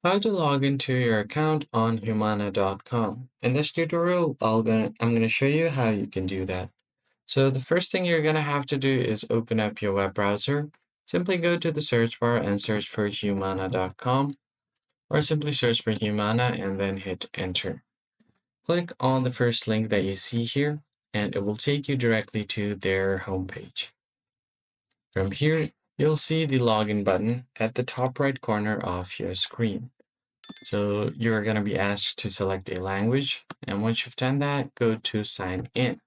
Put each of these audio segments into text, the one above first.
How to log into your account on Humana.com. In this tutorial, I'm going to show you how you can do that. So the first thing you're going to have to do is open up your web browser. Simply go to the search bar and search for Humana.com, or simply search for Humana and then hit enter. Click on the first link that you see here, and it will take you directly to their homepage. From here, you'll see the login button at the top right corner of your screen. So you're going to be asked to select a language, and once you've done that, go to sign in.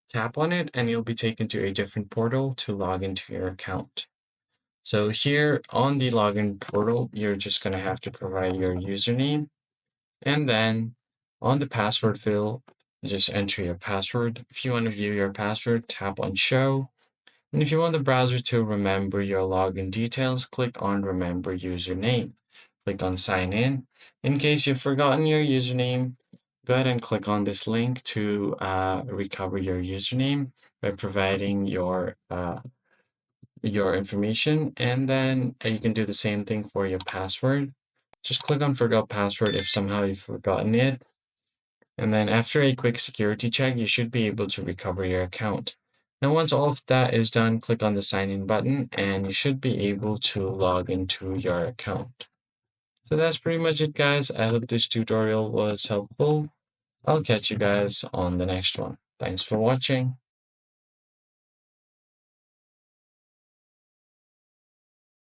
Tap on it and you'll be taken to a different portal to log into your account. So here on the login portal, you're just going to have to provide your username, and then on the password field, just enter your password. If you want to view your password, tap on show. And if you want the browser to remember your login details, click on remember username. Click on sign in. In case you've forgotten your username, go ahead and click on this link to recover your username by providing your information. And then you can do the same thing for your password. Just click on forgot password if somehow you've forgotten it. And then after a quick security check, you should be able to recover your account. Now, once all of that is done, click on the sign in button and you should be able to log into your account. So that's pretty much it, guys. I hope this tutorial was helpful. I'll catch you guys on the next one. Thanks for watching.